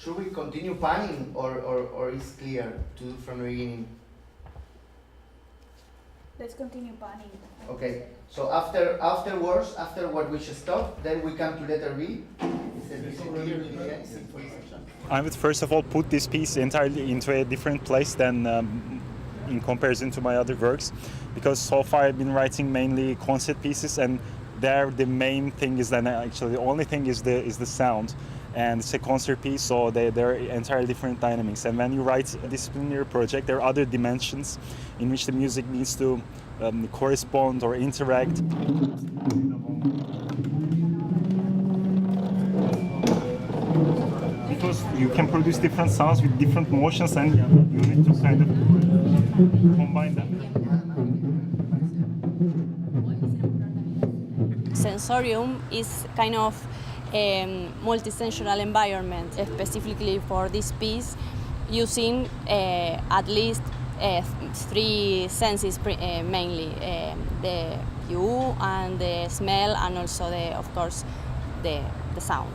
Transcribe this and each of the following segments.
should we continue panning or is clear to do from the beginning? Let's continue panning. Okay, so afterwards, after what we should stop, then we come to letter B. I would first of all put this piece entirely into a different place than in comparison to my other works, because so far I've been writing mainly concert pieces, and there the main thing is that actually the only thing is the sound, and it's a concert piece, so they're entirely different dynamics. And when you write a disciplinary project, there are other dimensions in which the music needs to correspond or interact. Because you can produce different sounds with different motions, and you need to kind of combine them. Sensorium is kind of a multi-sensual environment, specifically for this piece, using at least three senses mainly, the view and the smell, and also of course the sound.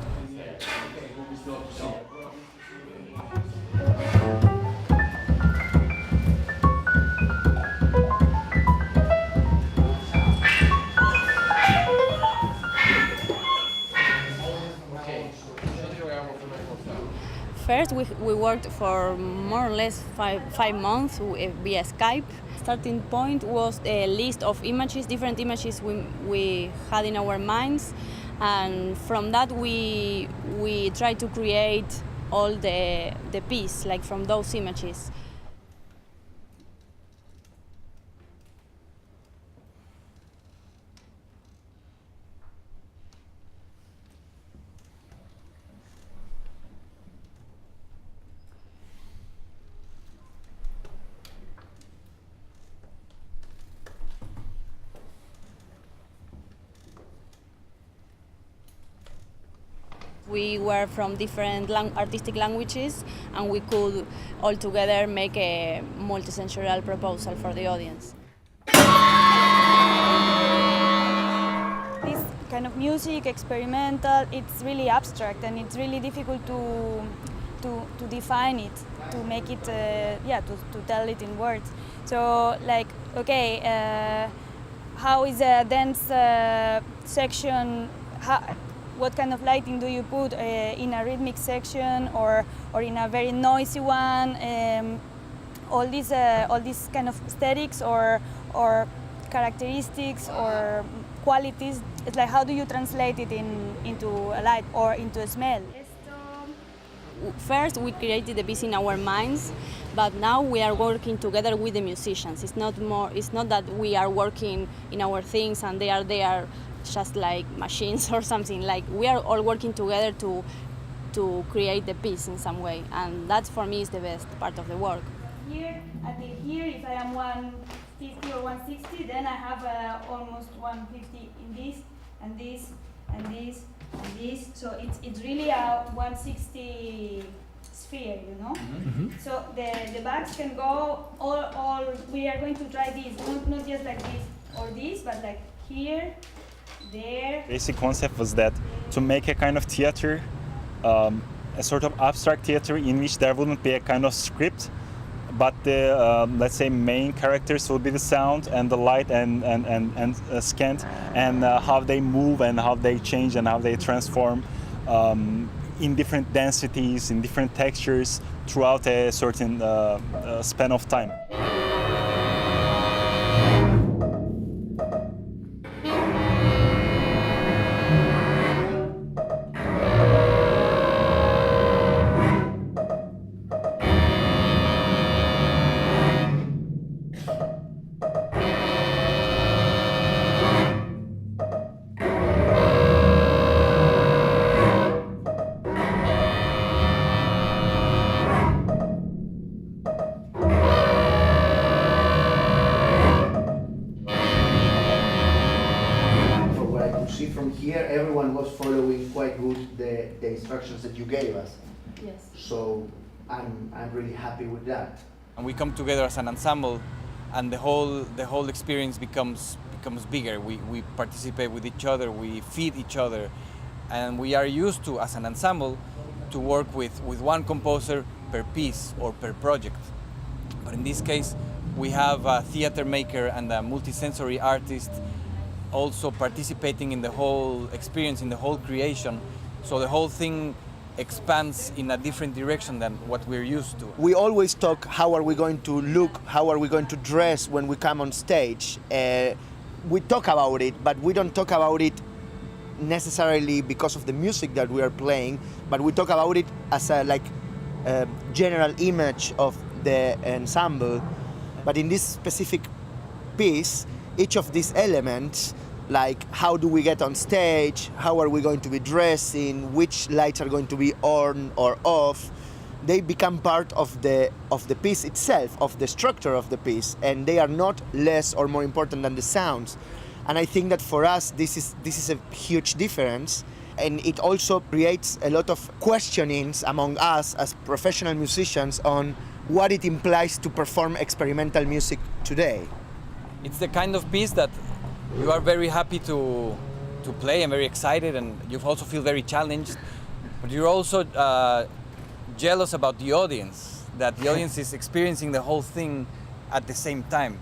First, we worked for more or less five months via Skype. Starting point was a list of images, different images we had in our minds, and from that we tried to create all the piece, like from those images. We were from different artistic languages, and we could all together make a multi-sensorial proposal for the audience. This kind of music, experimental, it's really abstract, and it's really difficult to define it, to make it, to tell it in words. So, like, okay, how is a dance section? What kind of lighting do you put in a rhythmic section or in a very noisy one? All these kind of aesthetics or characteristics or qualities. It's like, how do you translate it into a light or into a smell? First, we created the piece in our minds, but now we are working together with the musicians. It's not that we are working in our things and they are just like machines or something. Like, we are all working together to create the piece in some way, and that for me is the best part of the work. Here, until here, if I am 150 or 160, then I have almost 150 in this, and this, and this, and this. So it's really a 160 sphere, you know? Mm-hmm. So the bags can go all. We are going to try this, not just like this or this, but like here, there. Basic concept was that to make a kind of theater, a sort of abstract theater in which there wouldn't be a kind of script, but the let's say main characters will be the sound and the light and scent, and how they move and how they change and how they transform in different densities, in different textures throughout a certain span of time. From here, everyone was following quite good the instructions that you gave us. Yes. So I'm really happy with that. And we come together as an ensemble, and the whole experience becomes bigger. We participate with each other, we feed each other, and we are used to, as an ensemble, to work with one composer per piece or per project. But in this case, we have a theater maker and a multisensory artist also participating in the whole experience, in the whole creation. So the whole thing expands in a different direction than what we're used to. We always talk, how are we going to look, how are we going to dress when we come on stage. We talk about it, but we don't talk about it necessarily because of the music that we are playing, but we talk about it as a general image of the ensemble. But in this specific piece, each of these elements, like how do we get on stage, how are we going to be dressing, which lights are going to be on or off, they become part of the piece itself, of the structure of the piece, and they are not less or more important than the sounds. And I think that for us this is a huge difference, and it also creates a lot of questionings among us as professional musicians on what it implies to perform experimental music today. It's the kind of piece that you are very happy to play and very excited, and you also feel very challenged, but you're also jealous about the audience, that the audience is experiencing the whole thing at the same time.